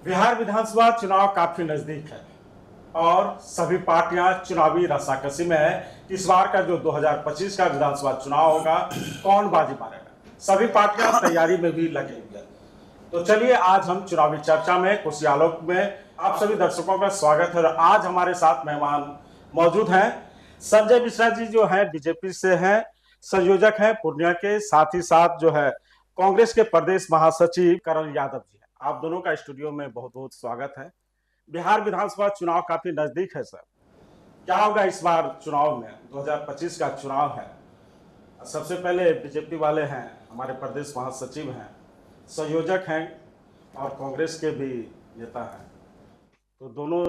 बिहार विधानसभा चुनाव काफी नजदीक है और सभी पार्टियां चुनावी रस्साकसी में है। इस बार का जो 2025 का विधानसभा चुनाव होगा, कौन बाजी मारेगा, सभी पार्टियां तैयारी में भी लगी हुई है। तो चलिए आज हम चुनावी चर्चा में कुछ आलोक में आप सभी दर्शकों का स्वागत है। और आज हमारे साथ मेहमान मौजूद हैं। संजय मिश्रा जी जो है बीजेपी से हैं, संयोजक हैं पूर्णिया के, साथ ही साथ जो है कांग्रेस के प्रदेश महासचिव करण यादव जी हैं। आप दोनों का स्टूडियो में बहुत बहुत स्वागत है। बिहार विधानसभा चुनाव काफी नजदीक है सर, क्या होगा इस बार चुनाव में? 2025 का चुनाव है। सबसे पहले बीजेपी वाले हैं, हमारे प्रदेश महासचिव हैं, संयोजक हैं और कांग्रेस के भी नेता हैं, तो दोनों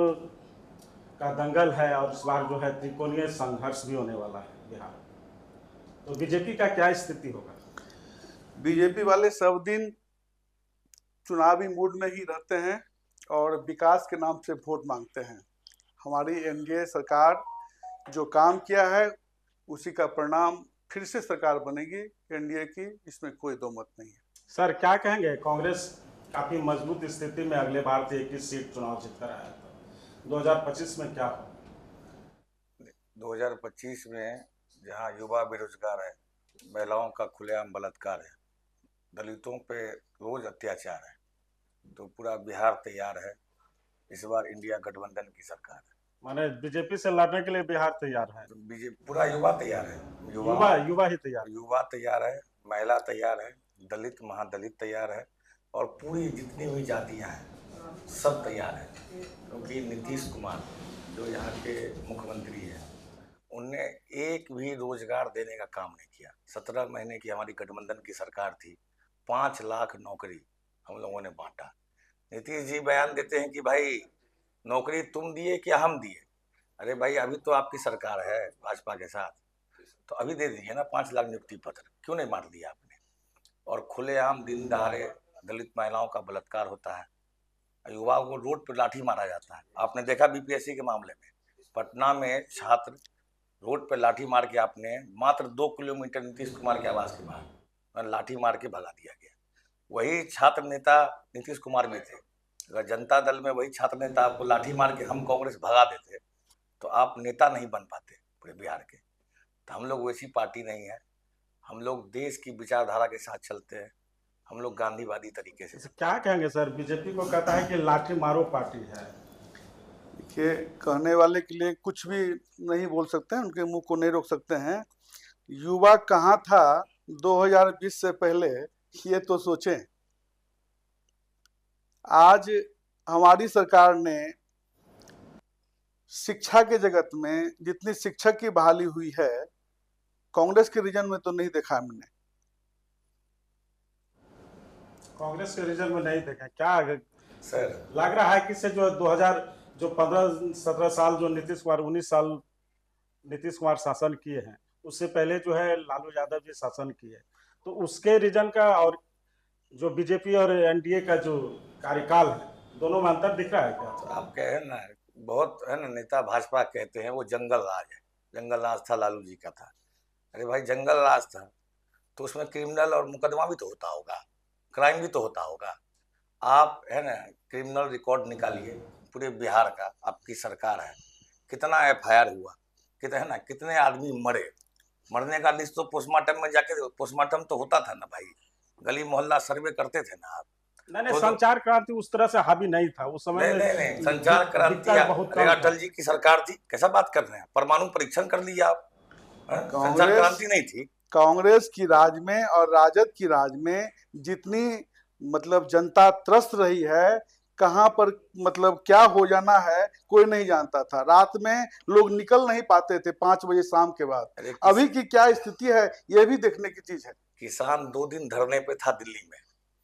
का दंगल है और इस बार जो है त्रिकोणीय संघर्ष भी होने वाला है बिहार। तो बीजेपी का क्या स्थिति होगा? बीजेपी वाले सब दिन चुनावी मूड में ही रहते हैं और विकास के नाम से वोट मांगते हैं। हमारी एनडीए सरकार जो काम किया है उसी का परिणाम फिर से सरकार बनेगी एनडीए की, इसमें कोई दो मत नहीं है। सर क्या कहेंगे, कांग्रेस काफी मजबूत स्थिति में अगले बार से 21 सीट चुनाव जीतकर आया था, 2025 में क्या हो? 2025 में जहां युवा बेरोजगार है, महिलाओं का खुलेआम बलात्कार है, दलितों पे रोज अत्याचार है, तो पूरा बिहार तैयार है। इस बार इंडिया गठबंधन की सरकार है। माने बीजेपी से लड़ने के लिए बिहार तैयार है? तो बीजेपी पूरा युवा तैयार है। युवा ही तैयार? युवा तैयार है, महिला तैयार है, दलित महादलित तैयार है और पूरी जितनी भी जातियां हैं सब तैयार है। क्योंकि नीतीश कुमार जो यहाँ के मुख्यमंत्री हैं, उनने एक भी रोजगार देने का काम नहीं किया। 17 महीने की हमारी गठबंधन की सरकार थी, 5 लाख नौकरी हम लोगों ने बांटा। नीतीश जी बयान देते हैं कि भाई नौकरी तुम दिए क्या हम दिए। अरे भाई अभी तो आपकी सरकार है भाजपा के साथ, तो अभी दे दीजिए ना 5 लाख नियुक्ति पत्र, क्यों नहीं बांट दिया आपने? और खुलेआम दिन दहाड़े दलित महिलाओं का बलात्कार होता है, युवाओं को रोड पर लाठी मारा जाता है। आपने देखा बीपीएससी के मामले में, पटना में छात्र रोड पर लाठी मार के आपने मात्र 2 किलोमीटर नीतीश कुमार के आवास के बाहर लाठी मार के भगा दिया गया। वही छात्र नेता नीतीश कुमार भी थे। अगर जनता दल में वही छात्र नेता आपको लाठी मार के हम कांग्रेस भगा देते तो आप नेता नहीं बन पाते पूरे बिहार के। तो हम लोग वैसी पार्टी नहीं है, हम लोग देश की विचारधारा के साथ चलते हैं, हम लोग गांधीवादी तरीके से। क्या कहेंगे सर, बीजेपी को कहता है कि लाठी मारो पार्टी है। देखिए, कहने वाले के लिए कुछ भी नहीं बोल सकते हैं, उनके मुंह को नहीं रोक सकते हैं। युवा कहाँ था 2020 से पहले, ये तो सोचें। आज हमारी सरकार ने शिक्षा के जगत में जितनी शिक्षक की बहाली हुई है, कांग्रेस के रीजन में तो नहीं देखा हमने। कांग्रेस के रीजन में नहीं देखा क्या सर? लग रहा है कि से जो 15-17 साल जो नीतीश कुमार 19 साल नीतीश कुमार शासन किए हैं, उससे पहले जो है लालू यादव जी शासन किए, तो उसके रीजन का और जो बीजेपी और एनडीए का जो कार्यकाल है, दोनों में अंतर दिख रहा है क्या? तो आप कहे ना, बहुत है ना, नेता भाजपा कहते हैं वो जंगल राज है, जंगल राज था लालू जी का था। अरे भाई जंगल राज था तो उसमें क्रिमिनल और मुकदमा भी तो होता होगा, क्राइम भी तो होता होगा। आप है ना क्रिमिनल रिकॉर्ड निकालिए पूरे बिहार का, आपकी सरकार है, कितना एफआईआर हुआ, कितना है ना, कितने आदमी मरे, मरने का लिस्ट तो पोस्टमार्टम में जाके, पोस्टमार्टम तो होता था ना भाई, गली मोहल्ला सर्वे करते थे ना आप। नहीं, संचार क्रांति उस तरह से हावी नहीं था उस समय। नहीं, संचार क्रांति अटल जी की सरकार थी, कैसा बात कर रहे हैं? परमाणु परीक्षण कर लिया आप, संचार क्रांति नहीं थी। कांग्रेस की राज में और राजद की राज में जितनी मतलब जनता त्रस्त रही है, कहां पर मतलब क्या हो जाना है कोई नहीं जानता था। रात में लोग निकल नहीं पाते थे 5 बजे शाम के बाद। अभी की क्या स्थिति है ये भी देखने की चीज है। किसान 2 दिन धरने पे था दिल्ली में,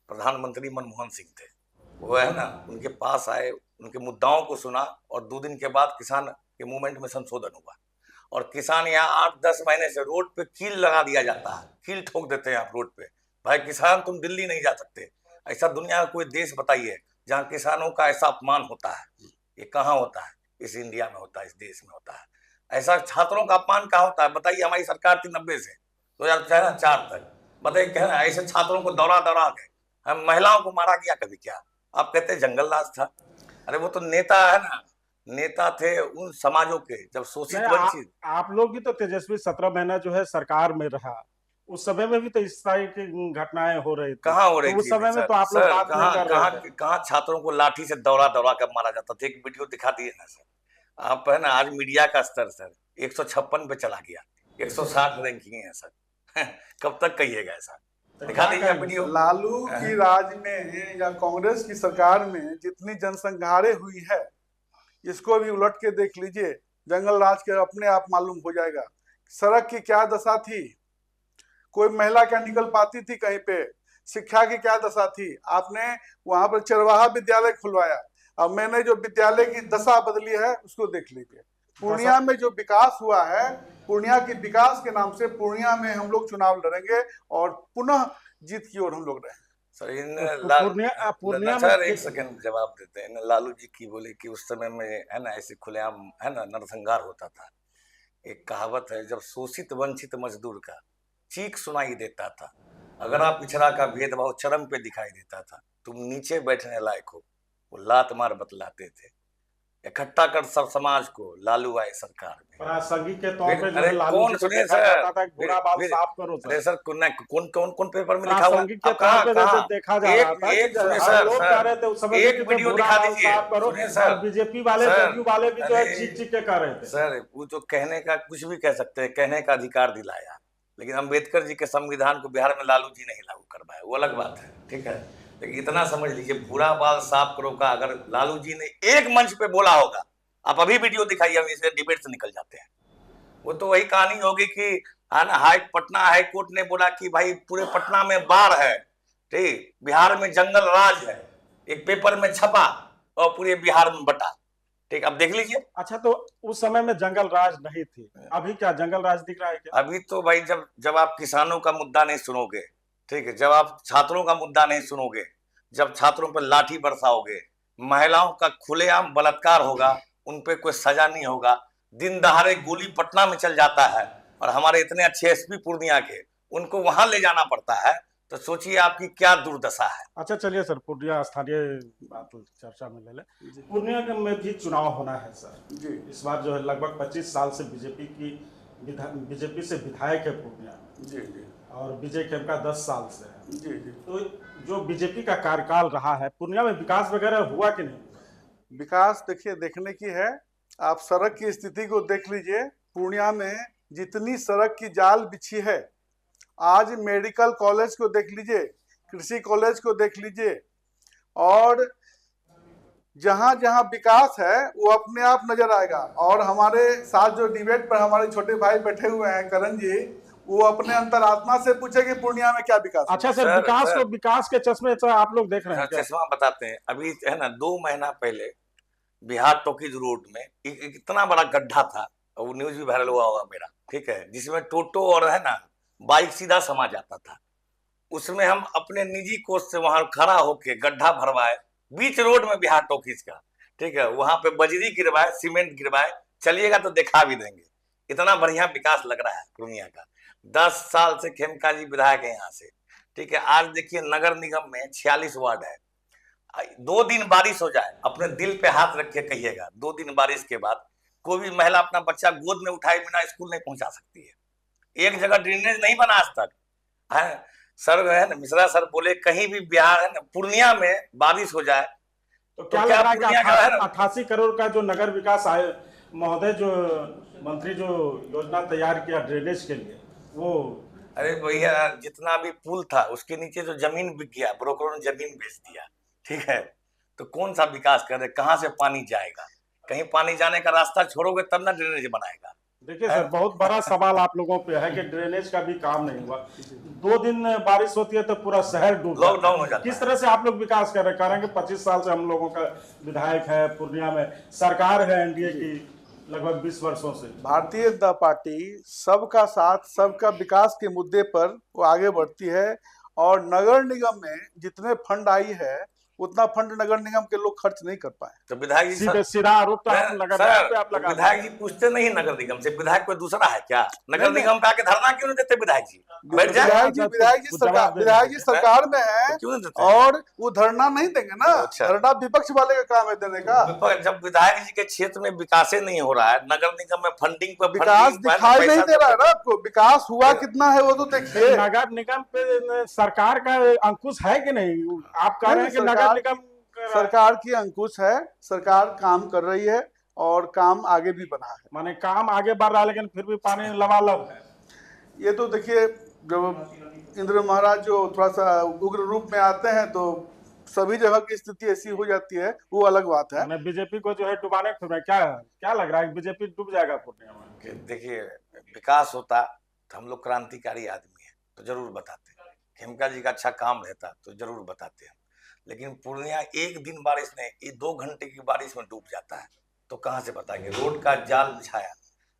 प्रधानमंत्री मनमोहन सिंह थे, वो है ना उनके पास आए, उनके मुद्दाओं को सुना और 2 दिन के बाद किसान के मूवमेंट में संशोधन हुआ। और किसान यहाँ 8-10 महीने से रोड पे कील लगा दिया जाता है, कील ठोक देते हैं आप रोड पे। भाई किसान तुम दिल्ली नहीं जा सकते। ऐसा दुनिया का कोई देश बताइए जहाँ किसानों का ऐसा अपमान होता है? ये कहाँ होता है? इस इंडिया में होता है, इस देश में होता है। ऐसा छात्रों का अपमान कहाँ होता है? बताइए, हमारी सरकार थी 90 से 2004 तक, बताइए क्या ऐसे छात्रों को दौड़ा दौड़ा के हम महिलाओं को मारा गया कभी क्या? आप कहते हैं जंगल राज था। अरे वो तो नेता है ना, नेता थे उन समाजों के, जब शोषित नहीं, वंचित। आप लोग भी तो तेजस्वी 17 महीना जो है सरकार में रहा, उस समय में भी तो इस तरह की घटनाएं हो रही थी, कहाँ हो रही तो उस थी समय में सर? तो आप लोग सर बात नहीं कहाँ कर कहाँ रहे थे। कहाँ छात्रों को लाठी से दौड़ा दौड़ा कर मारा जाता था, एक वीडियो दिखा दिए ना सर आप, है ना। आज मीडिया का स्तर सर 156 पे चला गया, 160 रैंकिंग है सर। कब तक कहिएगा ऐसा? तो दिखा क्या दीजिए कहेंगे? वीडियो। लालू की राज में या कांग्रेस की सरकार में जितनी जनसंहारें हुई है, इसको भी उलट के देख लीजिए, जंगल राज के अपने आप मालूम हो जाएगा। सड़क की क्या दशा थी, कोई महिला क्या निकल पाती थी कहीं पे, शिक्षा की क्या दशा थी, आपने वहां पर चरवाहा विद्यालय खुलवाया। अब मैंने जो विद्यालय की दशा बदली है उसको देख लीजिए। पूर्णिया में जो विकास हुआ है, पूर्णिया के विकास के नाम से पूर्णिया में हम लोग चुनाव लड़ेंगे और पुनः जीत की ओर हम लोग रहेंगे। सर इन पूर्णिया में सर एक सेकंड जवाब देते हैं। इन लालू जी की बोले कि उस समय में है ना ऐसे खुलेआम है ना नरसंहार होता था। एक कहावत है, जब शोषित वंचित मजदूर का चीख सुनाई देता था, अगर आप पिछड़ा का भेदभाव चरम पे दिखाई देता था, तुम नीचे बैठने लायक हो, वो लात मार बतलाते थे। इकट्ठा कर सब समाज को, लालू आए सरकार में। प्रासंगिक के तौर पे जो अरे है लालू कौन जी को सुनिए देखा सर, जाता था कि बुरा बाल साफ करो अरे सर। सर कौन कौन कौन पेपर में लिखा हुआ है? प्रासंगिक के आप तौर कहाँ पे कहाँ देखा जा रहा था एक कि सुनिए हर सर, लोग कह रहे थे उस समय एक कि वीडियो बुरा दिखा बाल दीजिए। साफ करो, सुनिए और सर, बीजेपी वाले सर, जदयू वाले भी जो है अरे चीख चीख के कह रहे थे। सर वो तो कहने का कुछ भी कह सकते हैं, कहने का अधिकार दिलाया, लेकिन अम्बेडकर जी के संविधान को बिहार में लालू जी नहीं लागू करवाया, वो अलग बात है, ठीक है। लेकिन इतना समझ लीजिए, भूरा बाल साफ करो का अगर लालू जी ने एक मंच पे बोला होगा, आप अभी वीडियो दिखाइए, हम इसे डिबेट से निकल जाते हैं। वो तो वही कहानी होगी कि पटना हाई कोर्ट ने बोला कि भाई पूरे पटना में बाढ़ है, ठीक, बिहार में जंगल राज है, एक पेपर में छपा और पूरे बिहार में बटा, ठीक। अब देख लीजिए। अच्छा, तो उस समय में जंगल राज नहीं थी, अभी क्या जंगल राज दिख रहा है क्या? अभी तो भाई जब जब आप किसानों का मुद्दा नहीं सुनोगे, ठीक है, जब आप छात्रों का मुद्दा नहीं सुनोगे, जब छात्रों पर लाठी बरसाओगे, महिलाओं का खुलेआम बलात्कार होगा, उन पे कोई सजा नहीं होगा, दिन दहाड़े गोली पटना में चल जाता है और हमारे इतने अच्छे एसपी पूर्णिया के, उनको वहां ले जाना पड़ता है, तो सोचिए आपकी क्या दुर्दशा है। अच्छा चलिए सर, पूर्णिया स्थानीय बात चर्चा में ले ले। पूर्णिया में भी चुनाव होना है सर जी। इस बार जो है लगभग 25 साल से बीजेपी से विधायक है पूर्णिया में। जी जी। और विजय खेमका 10 साल से है। जी जी। तो जो बीजेपी का कार्यकाल रहा है, पूर्णिया में विकास वगैरह हुआ कि नहीं? विकास देखिए, देखने की है, आप सड़क की स्थिति को देख लीजिए। पूर्णिया में जितनी सड़क की जाल बिछी है, आज मेडिकल कॉलेज को देख लीजिए, कृषि कॉलेज को देख लीजिए, और जहां जहां विकास है वो अपने आप नजर आएगा। और हमारे साथ जो डिबेट पर हमारे छोटे भाई बैठे हुए हैं करण जी, वो अपने अंतरात्मा से पूछे कि पूर्णिया में क्या विकास। अच्छा सर, विकास के चश्मे से आप लोग देख रहे हैं क्या? चश्मा बताते हैं। अभी है ना 2 महीना पहले बिहार टॉकीज रोड में इतना बड़ा गड्ढा था, वो न्यूज भी वायरल हुआ होगा मेरा, ठीक है, जिसमें टोटो और है ना बाइक सीधा समा जाता था। उसमें हम अपने निजी कोष से वहां खड़ा होके गड्ढा भरवाए बीच रोड में बिहार टॉकीज का, ठीक है, वहां पे बजरी गिरवाए, सीमेंट गिरवाए, चलिएगा तो दिखा भी देंगे। इतना बढ़िया विकास लग रहा है पूर्णिया का। 10 साल से खेमका जी विधायक है यहाँ से, ठीक है। आज देखिए नगर निगम में 46 वार्ड है। 2 दिन बारिश हो जाए, अपने दिल पे हाथ रख के कहिएगा, 2 दिन बारिश के बाद कोई भी महिला अपना बच्चा गोद में उठाए बिना स्कूल नहीं पहुंचा सकती है। एक जगह ड्रेनेज नहीं बना आज तक है। सर है ना, मिश्रा सर बोले कहीं भी बिहार है ना पूर्णिया में बारिश हो जाए तो क्या लग रहा है कि 88 करोड़ का जो नगर विकास आए महोदय जो मंत्री जो योजना तैयार किया ड्रेनेज के लिए, वो अरे भैया जितना भी पुल था उसके नीचे जो जमीन बिक गया, ब्रोकरों ने जमीन बेच दिया, ठीक है। तो कौन सा विकास कर रहे, कहाँ से पानी जाएगा? कहीं पानी जाने का रास्ता छोड़ोगे तब ना ड्रेनेज बनाएगा। देखिए सर, बहुत बड़ा सवाल आप लोगों पे है कि ड्रेनेज का भी काम नहीं हुआ। 2 दिन बारिश होती है तो पूरा शहर डूब लॉकडाउन हो जाता है। किस तरह से आप लोग विकास कर रहे हैं? कारण कि 25 साल से हम लोगों का विधायक है पूर्णिया में, सरकार है एनडीए की लगभग 20 वर्षों से। भारतीय जनता पार्टी सबका साथ सबका विकास के मुद्दे पर वो आगे बढ़ती है। और नगर निगम में जितने फंड आई है उतना फंड नगर निगम के लोग खर्च नहीं कर पाए। तो विधायक जी सीधे सीधा आरोप तो आप नगर निगम पे आप लगा रहे हैं। विधायक जी पूछते नहीं नगर निगम से, विधायक कोई दूसरा है क्या? नगर नहीं, निगम पे आके धरना क्यों नहीं देते विधायक जी? बैठ जाए। विधायक जी सरकार में है क्यों नहीं देते? और वो धरना नहीं देंगे ना। अच्छा। धरना विपक्ष वाले का काम है देने का। जब विधायक जी के क्षेत्र में विकास नहीं हो रहा है, नगर निगम में फंडिंग पर विकास दिखाई नहीं दे रहा है ना आपको। विकास हुआ कितना है वो तो देखिए। नगर निगम पे सरकार का अंकुश है कि नहीं? आप कह रहे हैं कि नगर निगम सरकार की अंकुश है, सरकार काम कर रही है और काम आगे भी बढ़ा है। माने काम आगे बढ़ रहा है लेकिन फिर भी पानी लबालब है। ये तो देखिए जब इंद्र महाराज जो थोड़ा सा उग्र रूप में आते हैं तो सभी जगह की स्थिति ऐसी हो जाती है, वो अलग बात है। बीजेपी को जो है डुबाने फिर क्या लग रहा है बीजेपी डूब जाएगा पूर्णिया में? देखिए विकास होता तो हम लोग क्रांतिकारी आदमी है तो जरूर बताते, खेमका जी का अच्छा काम रहता तो जरूर बताते हैं, लेकिन पूर्णिया एक दिन बारिश में, ये 2 घंटे की बारिश में डूब जाता है तो कहाँ से बताएंगे? रोड का जाल बिछाया,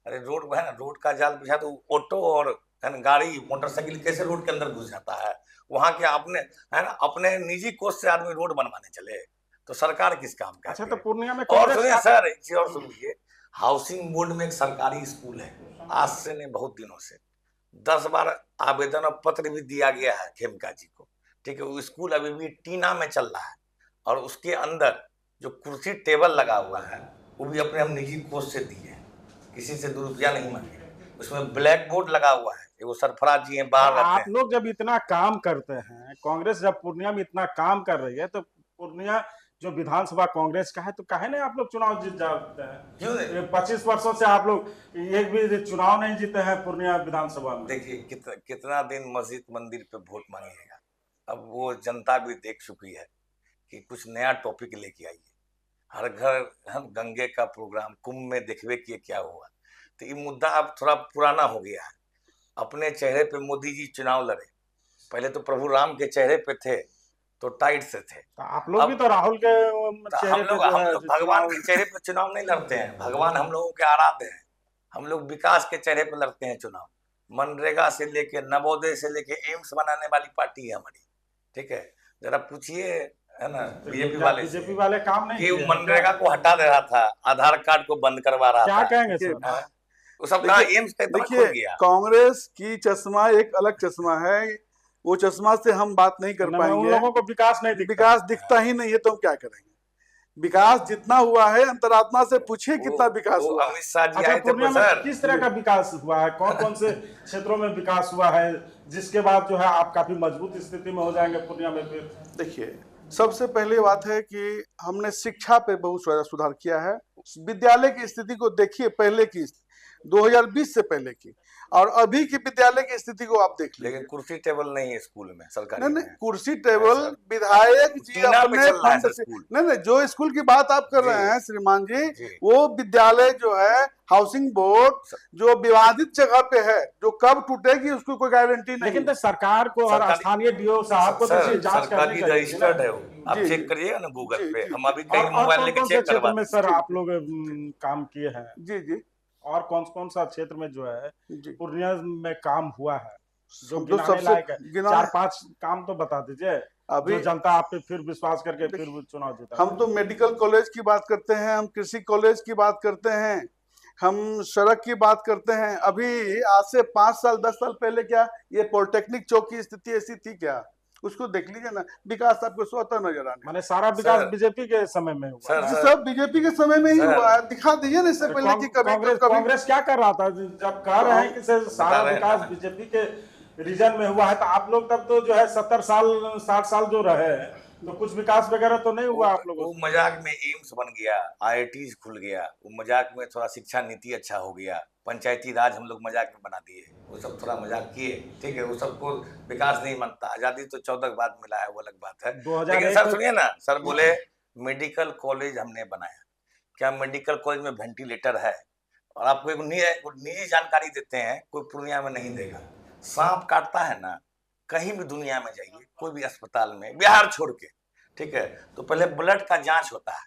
अरे रोड है ना, रोड का जाल बिछाया तो ऑटो और है ना गाड़ी मोटरसाइकिल कैसे रोड के अंदर घुस जाता है? वहां के अपने है ना अपने निजी कोष से आदमी रोड बनवाने चले तो सरकार किस काम का? अच्छा तो पूर्णिया में और सुनिए सर, एक चीज और सुनिए, हाउसिंग बोर्ड में एक सरकारी स्कूल है, आज से नहीं बहुत दिनों से 10 बार आवेदन और पत्र भी दिया गया है खेमका जी को, ठीक है। वो स्कूल अभी भी टीना में चल रहा है और उसके अंदर जो कुर्सी टेबल लगा हुआ है वो भी अपने हम निजी कोष से दिए हैं, किसी से 2 रुपया नहीं मांगे। उसमें ब्लैक बोर्ड लगा हुआ है, वो सरफराज जी हैं बाहर रहते हैं। आप लोग जब इतना काम करते हैं, कांग्रेस जब पूर्णिया में इतना काम कर रही है तो पूर्णिया जो विधानसभा कांग्रेस का है तो काहे नहीं आप लोग चुनाव जीत जाते हैं? क्यों? 25 वर्षों से आप लोग एक भी चुनाव नहीं जीते हैं पूर्णिया विधानसभा में। देखिए कितना दिन मस्जिद मंदिर पे वोट मांगिएगा, अब वो जनता भी देख चुकी है कि कुछ नया टॉपिक लेके आइए। हर घर हम गंगे का प्रोग्राम कुंभ में देखवे किए क्या हुआ, तो ये मुद्दा अब थोड़ा पुराना हो गया है। अपने चेहरे पे मोदी जी चुनाव लड़े, पहले तो प्रभु राम के चेहरे पे थे तो टाइट से थे, तो आप लोग भी तो राहुल के हम लोग भगवान के चेहरे पे चुनाव नहीं लड़ते हैं, भगवान हम लोगों के आराध्य हैं, हम लोग विकास के चेहरे पे लड़ते हैं चुनाव। मनरेगा से लेके नवोदय से लेके एम्स बनाने वाली पार्टी है हमारी, ठीक है। जरा पूछिए है ना बीजेपी वाले काम नहीं कि मनरेगा को हटा दे रहा था, आधार कार्ड को बंद करवा रहा क्या था, कहेंगे सर? वो सब कहा एम्स पे देखिए कांग्रेस की चश्मा एक अलग चश्मा है, वो चश्मा से हम बात नहीं कर पाएंगे। उन लोगों को विकास नहीं दिखता, विकास दिखता ही नहीं है तो हम क्या करेंगे? विकास जितना हुआ है अंतरात्मा से पूछिए कितना विकास हुआ। अमित शाह जी आए थे पूर्णिया में किस तरह का विकास हुआ है, कौन कौन से क्षेत्रों में विकास हुआ है जिसके बाद जो है आप काफी मजबूत स्थिति में हो जाएंगे पूर्णिया में? फिर देखिए सबसे पहले बात है कि हमने शिक्षा पे बहुत सुधार किया है। विद्यालय की स्थिति को देखिए, पहले की 2020 से पहले की और अभी की विद्यालय की स्थिति को आप देख लीजिए। लेकिन कुर्सी टेबल नहीं है स्कूल में सरकारी नहीं, कुर्सी टेबल विधायक जी अपने फंड से नहीं, जो स्कूल की बात आप कर रहे हैं श्रीमान जी, वो विद्यालय जो है हाउसिंग बोर्ड जो विवादित जगह पे है, जो कब टूटेगी उसको कोई गारंटी नहीं। लेकिन तो सरकार को और स्थानीय डीओ साहब को तो जांच करनी चाहिए, रजिस्टर्ड है वो, आप चेक करिएगा ना गूगल पे, हम अभी कई मोबाइल लेके चेक करवा में सर आप लोग काम किए हैं। जी और कौन सा क्षेत्र में जो है पूर्णिया में काम हुआ है जो तो गिनाने लायक है? 4-5 काम तो बता दीजिए अभी जनता आप पे फिर विश्वास करके फिर चुनाव जीता। हम तो मेडिकल कॉलेज की बात करते हैं, हम कृषि कॉलेज की बात करते हैं, हम सड़क की बात करते हैं। अभी आज से 5 साल 10 साल पहले क्या ये पॉलिटेक्निक चौक की स्थिति ऐसी थी क्या? उसको देख लीजिए ना, विकास आपको स्वतः नजर आने। माने सारा विकास बीजेपी के समय में हुआ है, सब बीजेपी के समय में ही हुआ है। दिखा दीजिए ना इससे पहले कि कभी कांग्रेस क्या कर रहा था जब कह रहे हैं कि सारा विकास बीजेपी के रीजन में हुआ है, तो आप लोग तब तो जो है 70 साल 60 साल जो रहे तो कुछ विकास वगैरह तो नहीं हुआ आप लोगों को? मजाक में एम्स बन गया, IIT खुल गया, वो मजाक में थोड़ा शिक्षा नीति अच्छा हो गया, पंचायती राज हम लोग मजाक में बना दिए, वो सब थोड़ा मजाक किए, ठीक है। वो सबको विकास नहीं मानता, आजादी तो 14 के बाद मिला है, वो अलग बात है। लेकिन सर सुनिए ना, सर बोले मेडिकल कॉलेज हमने बनाया, क्या मेडिकल कॉलेज में वेंटिलेटर है? और आपको एक निजी जानकारी देते हैं, कोई पूर्णिया में नहीं देगा। सांप काटता है ना, कहीं भी दुनिया में जाइए, कोई भी अस्पताल में, बिहार छोड़ के, ठीक है, तो पहले ब्लड का जांच होता है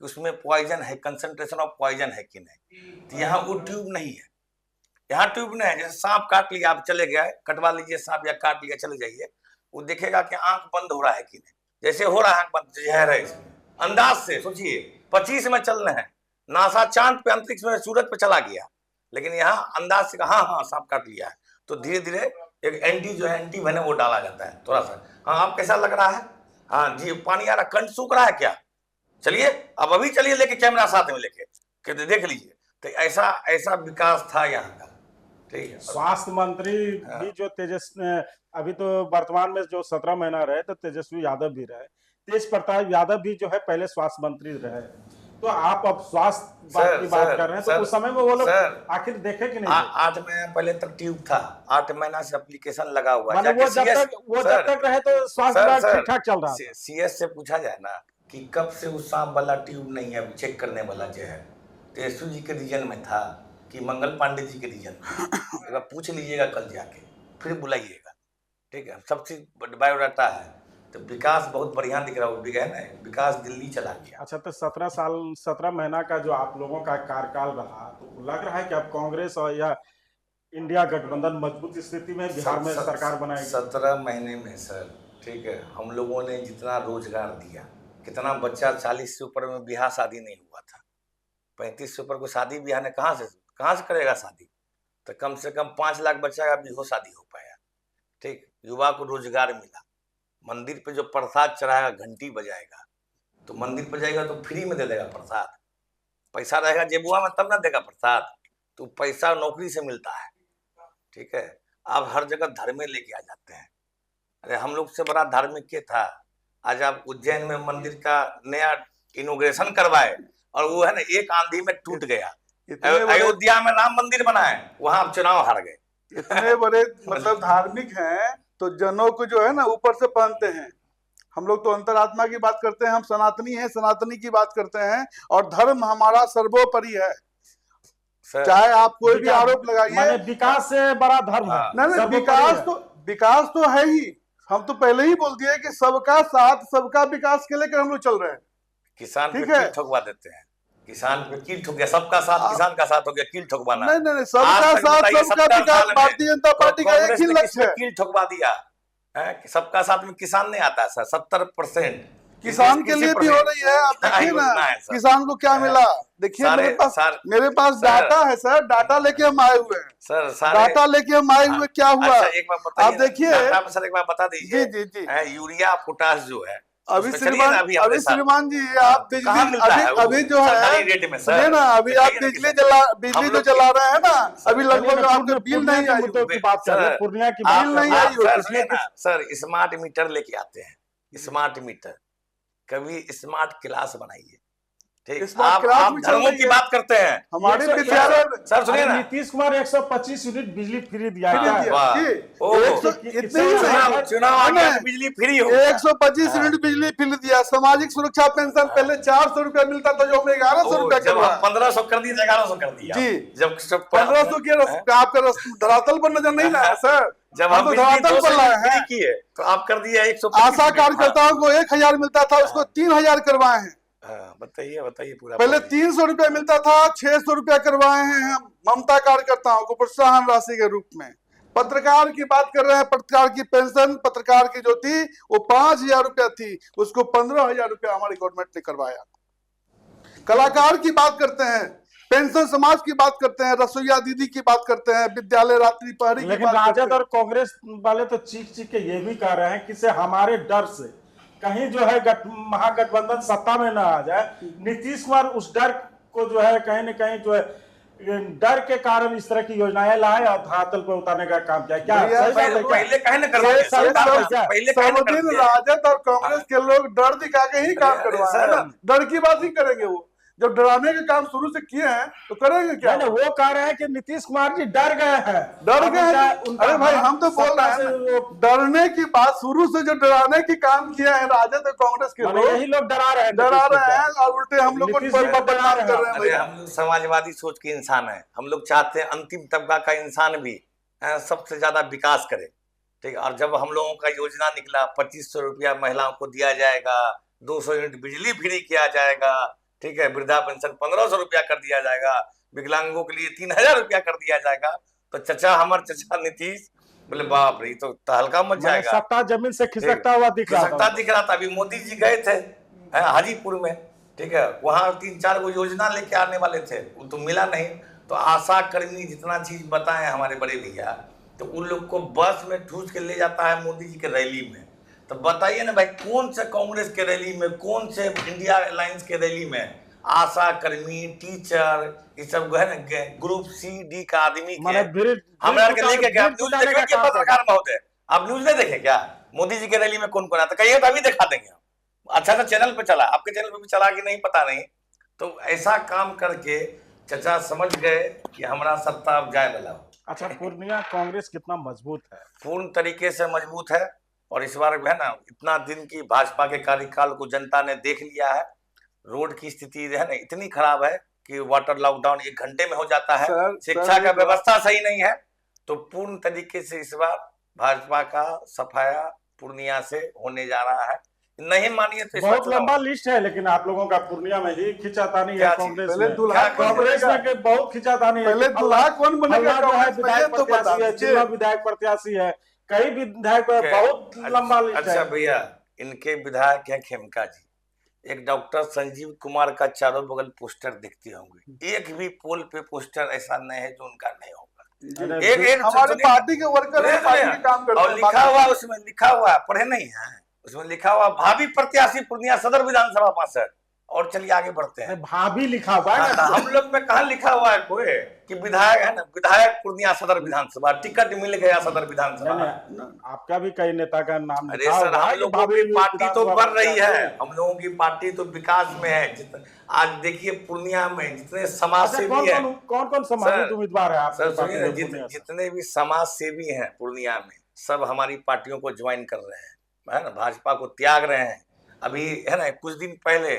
कि उसमें पॉइजन है, कंसंट्रेशन ऑफ पॉइजन है कि नहीं। तो यहाँ वो ट्यूब नहीं है, यहाँ ट्यूब नहीं है। जैसे सांप काट लिया, आप चले गए, कटवा लीजिए सांप या काट लिया, चले जाइए, वो देखेगा कि आंख बंद हो रहा है कि नहीं, जैसे हो रहा है जहर है इसमें, अंदाज से सोचिए 25 में चल रहे हैं, नासा चांद पे अंतरिक्ष में सूरज पे चला गया, लेकिन यहाँ अंदाज से हाँ हाँ सांप काट लिया है, तो धीरे धीरे एक एंटी जो है एंटी वेनम वो डाला जाता है थोड़ा सा। हाँ आप कैसा लग रहा है? हाँ जी पानी आ रहा, कंठ सूख रहा है क्या? चलिए अब अभी चलिए लेके कैमरा साथ में लेके कहते देख लीजिए, तो ऐसा ऐसा विकास था यहाँ का। ठीक है, स्वास्थ्य मंत्री भी जो अभी तो वर्तमान में जो 17 महीना रहे तो तेजस्वी यादव भी रहे, तेज प्रताप यादव भी जो है पहले स्वास्थ्य मंत्री रहे, तो आप अब स्वास्थ्य की बात कर रहे हैं, तो उस समय में वो लोग आखिर देखे कि नहीं? 8 महीना पहले तक ट्यूब था, 8 महीना से एप्लीकेशन लगा हुआ है। वो जब तक रहे तो स्वास्थ्य विभाग ठीक ठाक चल रहा है। सीएस से पूछा जाए ना कि कब से उस सांप वाला ट्यूब नहीं है चेक करने वाला जो है, तेजस्वी जी के रीजन में था कि मंगल पांडे जी के रीजन में? एक बार पूछ लीजिएगा कल जाके, फिर बुलाइएगा। ठीक है, सब चीज बायोडाटा है, तो विकास बहुत बढ़िया दिख रहा है ना, विकास दिल्ली चला गया। अच्छा, तो 17 महीना का जो आप लोगों का कार्यकाल रहा, तो लग रहा है कि अब कांग्रेस और या इंडिया गठबंधन मजबूत स्थिति में बिहार में सरकार बनाएगी? 17 महीने में सर, ठीक है, हम लोगों ने जितना रोजगार दिया, कितना बच्चा 40 से ऊपर में ब्याह शादी नहीं हुआ था, 35 से ऊपर को शादी ब्याह ने कहाँ से करेगा शादी? तो कम से कम 5 लाख बच्चा का भी हो शादी हो पाया। ठीक, युवा को रोजगार मिला, मंदिर पे जो प्रसाद चढ़ाएगा घंटी बजाएगा, तो मंदिर पे जाएगा तो फ्री में दे देगा प्रसाद, पैसा रहेगा जेबुआ में तब ना देगा प्रसाद, तो पैसा नौकरी से मिलता है। ठीक है, आप हर जगह धर्म लेके आ जाते हैं। अरे हम लोग से बड़ा धार्मिक के था, आज आप उज्जैन में मंदिर का नया इनोग्रेशन करवाए और वो है ना एक आंधी में टूट गया। अयोध्या में राम मंदिर बनाए, वहां आप चुनाव हार गए। इतने बड़े मतलब धार्मिक हैं तो जनों को जो है ना ऊपर से पहनते हैं। हम लोग तो अंतरात्मा की बात करते हैं, हम सनातनी हैं, सनातनी की बात करते हैं, और धर्म हमारा सर्वोपरि है। चाहे आप कोई भी आरोप लगाइए, विकास से बड़ा धर्म है। नहीं, विकास तो है ही। हम तो पहले ही बोल दिए कि सबका साथ सबका विकास के लेकर हम लोग चल रहे हैं। किसान पे कील ठोकवा देते हैं, किसान पे कील ठोक गया, सबका साथ किसान का साथ हो गया, कील ठोकवाना। नहीं, सबका साथ सबका विकास भारतीय जनता पार्टी का एक ही लक्ष्य है। कील ठोकवा दिया है कि सबका साथ में किसान नहीं आता है सर, 70% किसान के लिए भी हो रही है। आप देखिए ना किसान को क्या मिला, देखिए मेरे पास डाटा है सर, डाटा लेके हम आए हुए हैं सर, डाटा लेके हम आए हुए। क्या हुआ आप देखिए सर, एक बार बता दीजिए। जी, यूरिया पोटास जो है अभी श्रीमान जी, आप अभी जो है रेट में सर ना, अभी आप बिजली जो जला रहे हैं ना, अभी लगभग आपको बिल नहीं आई, पूर्णिया की बिल नहीं आई। सर स्मार्ट मीटर लेके आते हैं, स्मार्ट मीटर, कभी स्मार्ट क्लास बनाइए। ठीक, आप धर्मों की बात करते हैं, हमारे विद्यालय सर सुनिए ना, नीतीश कुमार 125 यूनिट बिजली फ्री दिया है। चुनाव बिजली फ्री हो, 125 यूनिट बिजली फ्री दिया। सामाजिक सुरक्षा पेंशन पहले 400 रुपया मिलता था, जो 1100 रुपया जब 1500 कर दिया, 1100 कर दिया जी। जब 1500 के आपका धरातल पर नजर नहीं ना सर, जब हम धरातल पर लाए किए तो आप कर दिया 125। आशा कार्यकर्ताओं को 1000 मिलता था, उसको 3000 करवाए हैं। बताइए पूरा। पहले 300 रुपया मिलता था, 600 रुपया करवाए हैं हम ममता कार्यकर्ताओं को प्रोत्साहन राशि के रूप में। पत्रकार की बात कर रहे हैं, पत्रकार की पेंशन पत्रकार की जो थी वो 5000 रुपया थी, उसको 15000 रुपया हमारी गवर्नमेंट ने करवाया। कलाकार की बात करते हैं, पेंशन समाज की बात करते हैं, रसोईया दीदी की बात करते हैं, विद्यालय रात्रि पहरी की बात। राजद और कांग्रेस वाले तो चीख के ये भी कह रहे हैं कि से हमारे डर से कहीं जो है महागठबंधन सत्ता में न आ जाए, नीतीश कुमार उस डर को जो है कहीं न कहीं जो है डर के कारण इस तरह की योजनाएं लाए और धरातल पर उतारने का काम किया। क्या पहले कहीं न करवाए, राजद और कांग्रेस के लोग डर दिखा के ही काम करवाए हैं ना, डर की बात ही करेंगे। वो जब डराने के काम शुरू से किए हैं तो करेंगे क्या? वो कह रहे हैं कि नीतीश कुमार जी डर गए हैं, अरे भाई हम तो बोल रहे हैं डरने की बात, शुरू से जो डराने की काम किया है राजद और कांग्रेस के लोग, यही लोग डरा रहे हैं और उल्टे हम लोग को बदनाम कर रहे हैं। हम लोग समाजवादी सोच के इंसान है, हम लोग चाहते हैं अंतिम तबका का इंसान भी सबसे ज्यादा विकास करे। ठीक, और जब हम लोगों का योजना निकला 2500 रुपया महिलाओं को दिया जाएगा, 200 यूनिट बिजली फ्री किया जाएगा, ठीक है, वृद्धा पेंशन 1500 रुपया कर दिया जाएगा, विकलांगों के लिए 3000 रुपया कर दिया जाएगा, तो चचा हमारे चचा नीतीश बोले बाप रे, ये तो तहलका मच मैंने जाएगा। सत्ता जमीन से खिसकता हुआ दिख रहा खिसकता था। दिख रहा था। अभी मोदी जी गए थे हाजीपुर में, ठीक है, वहां 3-4 गो योजना लेके आने वाले थे, वो तो मिला नहीं। तो आशा कर्मी जितना चीज बताए हमारे बड़े भैया, तो उन लोग को बस में ठूस के ले जाता है मोदी जी के रैली में। तो बताइए ना भाई, कौन से कांग्रेस के रैली में, कौन से इंडिया अलायंस के रैली में आशा कर्मी, टीचर, ये सब है ना ग्रुप सी डी का आदमी माने के हमरा के लेके गया। न्यूज देखे क्या पत्रकार महोदय, आप न्यूज नहीं देखे क्या? मोदी जी के रैली में कौन कौन आता, कहिए तो अभी दिखा देंगे। अच्छा सा चैनल पे चला, आपके चैनल पे भी चला कि नहीं पता नहीं। तो ऐसा काम करके चचा समझ गए कि हमारा सत्ता अब जाए वाला हो। अच्छा, पूर्णिया कांग्रेस कितना मजबूत है? पूर्ण तरीके से मजबूत है। और इस बार है ना, इतना दिन की भाजपा के कार्यकाल को जनता ने देख लिया है। रोड की स्थिति है ना इतनी खराब है कि वाटर लॉकडाउन 1 घंटे में हो जाता है। शिक्षा का व्यवस्था सही नहीं है। तो पूर्ण तरीके से इस बार भाजपा का सफाया पूर्णिया से होने जा रहा है। नहीं मानिए तो बहुत लंबा लिस्ट है, लेकिन आप लोगों का पूर्णिया में ही खिंचातानी है। कांग्रेस में कांग्रेस में बहुत खिंचातानी है। पहले दूल्हा कौन बनेगा? विधायक प्रत्याशी है, जिला विधायक प्रत्याशी है, कई विधायक बहुत लंबा लिस्ट है। अच्छा भैया, इनके विधायक हैं खेमका जी, एक डॉक्टर संजीव कुमार का चारों बगल पोस्टर दिखते होंगे। एक भी पोल पे पोस्टर ऐसा नहीं है जो उनका नहीं होगा। एक हमारे पार्टी के वर्कर हैं, पार्टी के काम करते हैं। और लिखा हुआ, उसमें लिखा हुआ, पढ़े नहीं है, उसमें लिखा हुआ भावी प्रत्याशी पूर्णिया सदर विधानसभा पार्षद। और चलिए आगे बढ़ते हैं। भाभी लिखा हुआ है ना, हम लोग में कहा लिखा हुआ है कोई कि विधायक है ना, विधायक पूर्णिया सदर विधानसभा, टिकट मिल गया सदर विधानसभा। आपका भी कई नेता का नाम। अरे सर, हम लोगों की पार्टी तो बढ़ रही है, हम लोगों की पार्टी तो विकास में है। आज देखिए पूर्णिया में जितने समाज सेवी है, कौन कौन समाजिक उम्मीदवार है सर सुनिए, जितने भी समाज सेवी हैं पूर्णिया में, सब हमारी पार्टियों को ज्वाइन कर रहे हैं, है ना, भाजपा को त्याग रहे हैं। अभी है ना, कुछ दिन पहले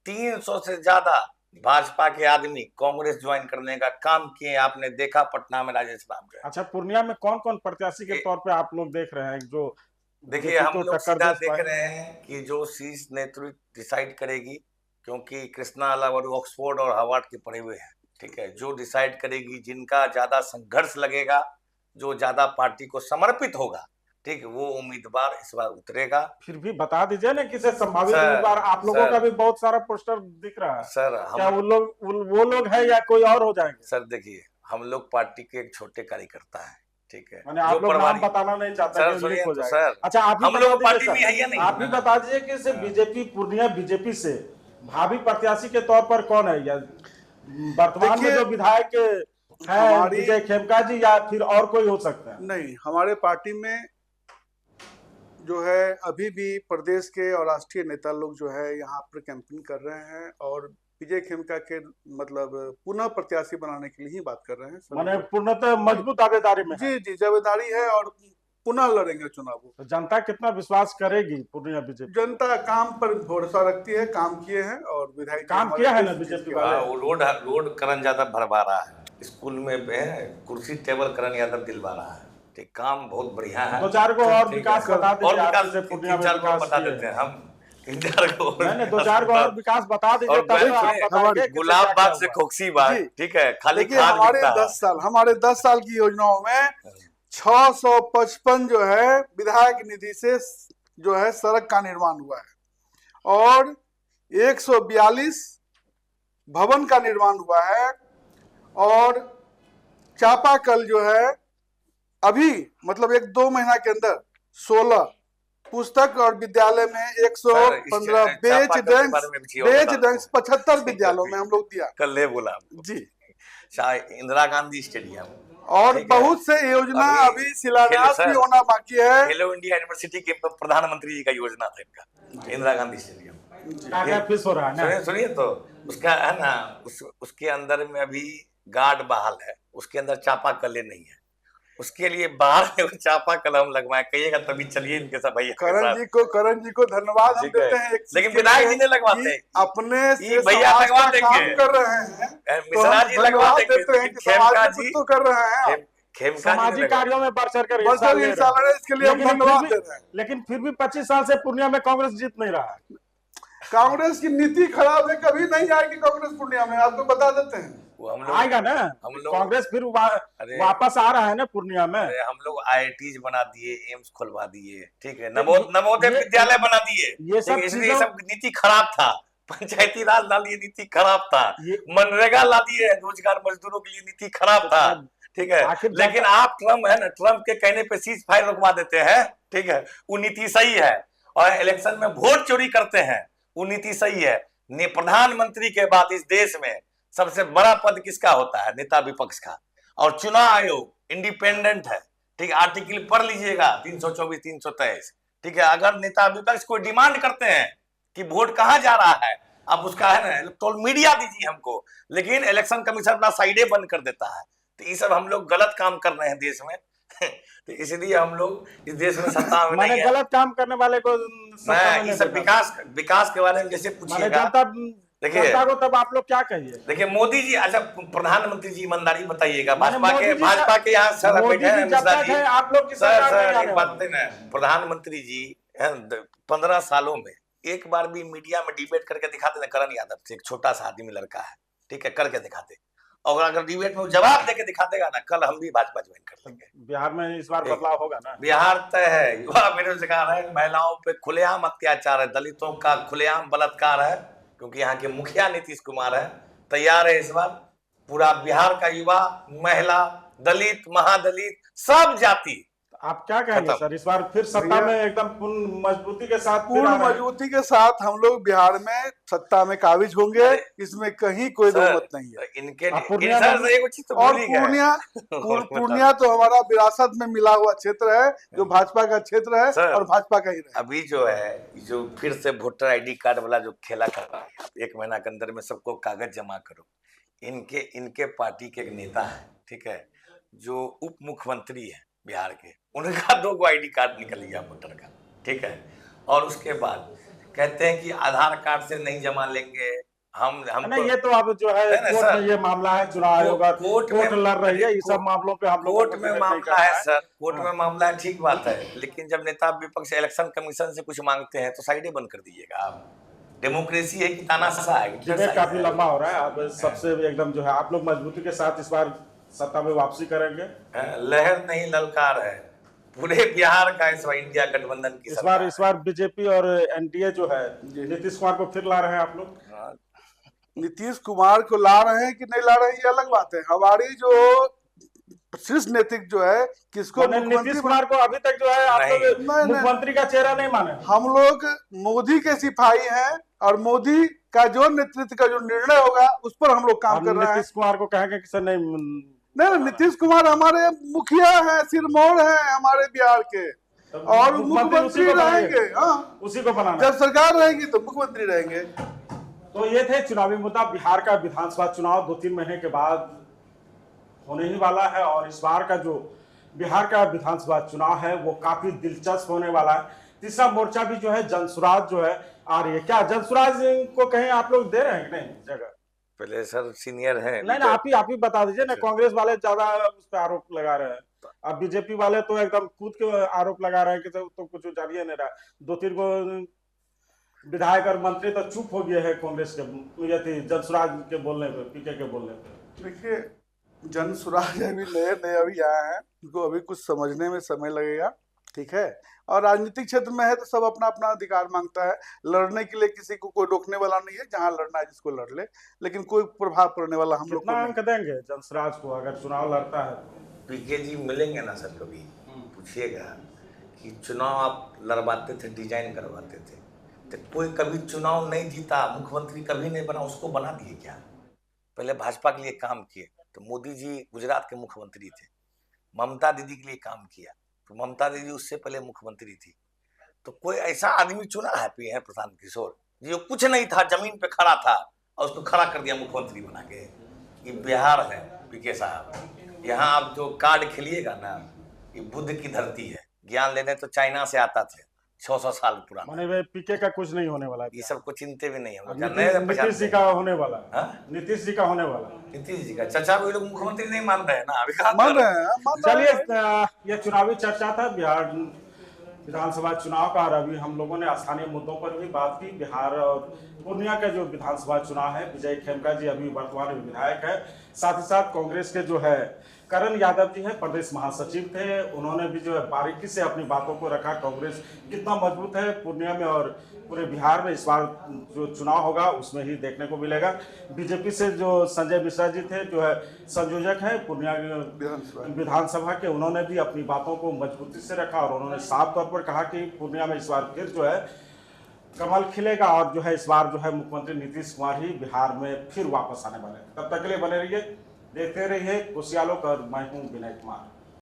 300 से ज्यादा भाजपा के आदमी कांग्रेस ज्वाइन करने का काम किए, आपने देखा पटना में राजेश राम के। अच्छा, पूर्णिया में कौन कौन प्रत्याशी के तौर पे आप लोग देख रहे हैं? जो देखिए, हम लोग सीधा देख रहे हैं कि जो शीर्ष नेतृत्व डिसाइड करेगी, क्योंकि कृष्णा अलग और ऑक्सफोर्ड और हार्वर्ड के पढ़े हुए हैं, ठीक है, जो डिसाइड करेगी, जिनका ज्यादा संघर्ष लगेगा, जो ज्यादा पार्टी को समर्पित होगा, ठीक है, वो उम्मीदवार इस बार उतरेगा। फिर भी बता दीजिए ना किसे संभावित उम्मीदवार। आप लोगों का भी बहुत सारा पोस्टर दिख रहा है सर। क्या वो लोग है या कोई और हो जाएंगे? सर देखिए, हम लोग पार्टी के एक छोटे कार्यकर्ता है, ठीक है, आप लोग नाम बताना नहीं चाहते सर। अच्छा, आप हम लोग पार्टी में है या नहीं? आप भी बता दीजिए कि सिर्फ बीजेपी, पूर्णिया बीजेपी से भावी प्रत्याशी के तौर पर कौन है, या वर्तमान में जो विधायक है विजय खेमका जी, या फिर और कोई हो सकता है? नहीं, हमारे पार्टी में जो है अभी भी प्रदेश के और राष्ट्रीय नेता लोग जो है यहाँ पर कैंपेन कर रहे हैं और विजय खेमका के मतलब पुनः प्रत्याशी बनाने के लिए ही बात कर रहे हैं। माने पूर्णतः मजबूत दावेदारी में? जी जी, दावेदारी है और पुनः लड़ेंगे चुनाव। तो जनता कितना विश्वास करेगी पूर्णिया बीजेपी? जनता काम पर भरोसा रखती है, काम किए हैं और विधायक काम किया है ना बीजेपी वाले। रोड करण यादव भरवा रहा है, स्कूल में कुर्सी टेबल करण यादव दिलवा रहा है, काम बहुत बढ़िया है। 2-4 को और विकास बता दीजिए। और विकास बता देते हैं हम, 2-4 को और विकास बता दीजिए। गुलाब बाग से खोक्सी बाग, ठीक है, खाली हमारे 10 साल की योजनाओं में 655 जो है विधायक निधि से जो है सड़क का निर्माण हुआ है और 142 भवन का निर्माण हुआ है और चापाकल जो है अभी मतलब 1-2 महीना के अंदर 16 पुस्तक और विद्यालय में 115 बेच डेस्क 75 विद्यालयों में हम लोग दिया। कल बोला जी, इंदिरा गांधी स्टेडियम और बहुत से योजना अभी शिलान्यास भी होना बाकी है। खेलो इंडिया यूनिवर्सिटी के प्रधानमंत्री जी का योजना था इनका, इंदिरा गांधी स्टेडियम। सुनिए तो उसका है ना, उसके अंदर में अभी गार्ड बहाल है, उसके अंदर चापाकलें नहीं है, उसके लिए बाहर में चापा कलम लगवाए, कहिएगा तभी चलिए इनके सब भैया। करण जी को धन्यवाद हम देते हैं, लेकिन विधायक जी ने लगवाते हैं, अपने भैया लगवा देंगे, कर रहे हैं मिश्रा जी लगवा देंगे, खेमका जी तो कर रहे हैं, सामाजिक कार्यों में बढ़ चढ़कर इसके लिए हम धन्यवाद दे रहे हैं। लेकिन फिर भी 25 साल से पूर्णिया में कांग्रेस जीत नहीं रहा है। कांग्रेस की नीति खराब है, कभी नहीं आएगी कांग्रेस पूर्णिया में, आपको बता देते हैं। वो हम लोग आएगा ना, हम लोग कांग्रेस फिर अरे वापस आ रहा है ना पूर्णिया में। अरे हम लोग IITs बना दिए, एम्स खुलवा दिए, ठीक है, नवोदय विद्यालय बना दिए, ये सब इसलिए सब नीति खराब था। पंचायती राज ला लिए, नीति खराब था। मनरेगा ला दिए, रोजगार मजदूरों के लिए नीति खराब था, ठीक है। लेकिन आप ट्रम्प है ना, ट्रम्प के कहने पे सीज फायर रुकवा देते हैं, ठीक है, वो नीति सही है। और इलेक्शन में वोट चोरी करते हैं, वो नीति सही है। प्रधानमंत्री के बाद इस देश में सबसे बड़ा पद किसका होता है? नेता विपक्ष का। और चुनाव आयोग इंडिपेंडेंट है, ठीक है, आर्टिकल पढ़ लीजिएगा 324 323, ठीक है। अगर नेता विपक्ष कोई डिमांड करते हैं कि वोट कहां जा रहा है, अब उसका है ना इलेक्ट्रॉनिक मीडिया दीजिए हमको, लेकिन इलेक्शन कमीशन अपना साइडे बंद कर देता है। तो ये सब हम लोग गलत काम कर रहे हैं देश में। तो इसलिए हम लोग इस देश में सत्ता में नहीं है। गलत काम करने वाले को मैं सब विकास के बारे में जैसे पूछिएगा, देखिए को तब आप लोग क्या कहिए? देखिए मोदी जी, अच्छा प्रधानमंत्री जी ईमानदारी बताइएगा, भाजपा के यहाँ सर बैठे हैं आप लोग, सर एक बात है ना, प्रधानमंत्री जी 15 सालों में एक बार भी मीडिया में डिबेट करके दिखाते ना, करण यादव से, एक छोटा सा आदमी लड़का है, ठीक है, करके दिखाते, और अगर डिबेट में जवाब देके दिखा देगा ना, कल हम भी भाजपा ज्वाइन कर लेंगे। बिहार में इस बार बदलाव होगा ना? बिहार तय है, युवा बेरोजगार है, महिलाओं पे खुलेआम अत्याचार है, दलितों का खुलेआम बलात्कार है, क्योंकि यहाँ के मुखिया नीतीश कुमार है। तैयार है इस बार पूरा बिहार का युवा, महिला, दलित, महादलित, सब जाति। आप क्या कहेंगे सर, इस बार फिर सत्ता में एकदम पूर्ण मजबूती के साथ हम लोग बिहार में सत्ता में काबिज होंगे, इसमें कहीं कोई दो मत नहीं है। इनके और पूर्णिया तो हमारा विरासत में मिला हुआ क्षेत्र है, जो भाजपा का क्षेत्र है और भाजपा का ही है। अभी जो है, जो फिर से वोटर ID कार्ड वाला जो खेला कर रहा है, 1 महीना के अंदर में सबको कागज जमा करो। इनके पार्टी के एक नेता है, ठीक है, जो उप मुख्यमंत्री है बिहार के, उनका 2 ID कार्ड निकल गया वोटर का, ठीक है। और उसके बाद कहते हैं कि आधार कार्ड से नहीं जमा लेंगे हम नहीं, ये तो अब जो है कोर्ट में ये मामला है, चुनाव आयोग कोर्ट लड़ रही है, इस सब मामलों पे हम लोग कोर्ट में मामला है सर, कोर्ट में मामला है, ठीक बात है। लेकिन जब नेता विपक्ष इलेक्शन कमीशन से कुछ मांगते हैं तो साइडे बंद कर दीजिएगा आप। डेमोक्रेसी है कि तानाशाह है? काफी लंबा हो रहा है, अब सबसे एकदम जो है आप लोग मजबूती के साथ इस बार सत्ता में वापसी करेंगे। लहर नहीं ललकार है पूरे बिहार का इस बार इंडिया गठबंधन की इस बार बीजेपी और NDA जो है नीतीश कुमार को फिर ला रहे हैं आप लोग। नीतीश कुमार को ला रहे हैं कि नहीं ला रहे हैं ये अलग बात है। हमारी जो शीर्ष नेतृत्व जो है, किसको नीतीश कुमार को अभी तक जो है आप लोग मुख्यमंत्री का चेहरा नहीं माने। हम लोग मोदी के सिपाही हैं और मोदी का जो नेतृत्व का जो निर्णय होगा उस पर हम लोग काम कर रहे हैं। नीतीश कुमार को कहेंगे कि सर नहीं, नीतीश कुमार हमारे मुखिया है, सिरमौर है हमारे बिहार के, और मुख्यमंत्री रहेंगे। हाँ, उसी को बनाना, जब सरकार रहेगी तो मुख्यमंत्री रहेंगे। तो ये थे चुनावी मुद्दा। बिहार का विधानसभा चुनाव 2-3 महीने के बाद होने ही वाला है, और इस बार का जो बिहार का विधानसभा चुनाव है वो काफी दिलचस्प होने वाला है। तीसरा मोर्चा भी जो है, जनसुराज जो है आ रही है। क्या जनसुराज को कहीं आप लोग दे रहे हैं कि नहीं जगह? पहले सर सीनियर है, नहीं ना, आप ही बता दीजिए ना। कांग्रेस वाले ज्यादा उस पर आरोप लगा रहे हैं, अब बीजेपी वाले तो एकदम कूद के आरोप लगा रहे हैं कि तो कुछ जारी नहीं रहा। 2-3 को विधायक और मंत्री तो चुप हो गए हैं कांग्रेस के जनसुराज के बोलने पे, पीके के बोलने पे। देखिए, जनसुराज अभी नए अभी आया है, उनको अभी कुछ समझने में समय लगेगा, ठीक है। और राजनीतिक क्षेत्र में है तो सब अपना अपना अधिकार मांगता है। लड़ने के लिए किसी को कोई रोकने वाला नहीं है, जहां लड़ना है जिसको लड़ ले, लेकिन कोई प्रभाव पड़ने वाला हम लोग कितना अंक देंगे जनसुराज को अगर चुनाव लड़ता है? पीके जी मिलेंगे ना सर, कभी पूछिएगा कि चुनाव आप लड़वाते थे, डिजाइन करवाते थे, तो कोई कभी चुनाव नहीं जीता, मुख्यमंत्री कभी नहीं बना, उसको बना दिए क्या? पहले भाजपा के लिए काम किए, तो मोदी जी गुजरात के मुख्यमंत्री थे, ममता दीदी के लिए काम किया, तो ममता दीदी उससे पहले मुख्यमंत्री थी। तो कोई ऐसा आदमी चुना है PM प्रशांत किशोर, जो कुछ नहीं था, जमीन पे खड़ा था और उसको खड़ा कर दिया मुख्यमंत्री बना के। ये बिहार है पीके साहब। यहाँ आप जो कार्ड खेलिएगा ना, ये बुद्ध की धरती है। ज्ञान लेने तो चाइना से आता थे, 600 साल पुराना। माने पीके का कुछ नहीं होने वाला, ये सब को चिंते भी नहीं होगा। नीतीश जी का होने वाला, नीतीश जी का होने वाला, नीतीश जी का चाचा भी लोग मुख्यमंत्री नहीं मान रहे हैं ना, अभी मान रहे हैं। चलिए, ये चुनावी चर्चा था। बिहार विधानसभा चुनाव का, और अभी हम लोगों ने स्थानीय मुद्दों पर भी बात की। बिहार और पूर्णिया का जो विधानसभा चुनाव है, विजय खेमका जी अभी वर्तमान में विधायक है, साथ ही साथ कांग्रेस के जो है करण यादव जी है, प्रदेश महासचिव थे, उन्होंने भी जो है बारीकी से अपनी बातों को रखा। कांग्रेस कितना मजबूत है पूर्णिया में और पूरे बिहार में इस बार जो चुनाव होगा उसमें ही देखने को मिलेगा। बीजेपी से जो संजय मिश्रा जी थे, जो है संयोजक हैं पूर्णिया विधानसभा के, उन्होंने भी अपनी बातों को मजबूती से रखा और उन्होंने साफ तौर पर कहा कि पूर्णिया में इस बार फिर जो है कमल खिलेगा और जो है इस बार जो है मुख्यमंत्री नीतीश कुमार ही बिहार में फिर वापस आने वाले हैं। तब तक के लिए बने रहिए, देखते रहिए खुशियालोक और मैं हूं विनय कुमार।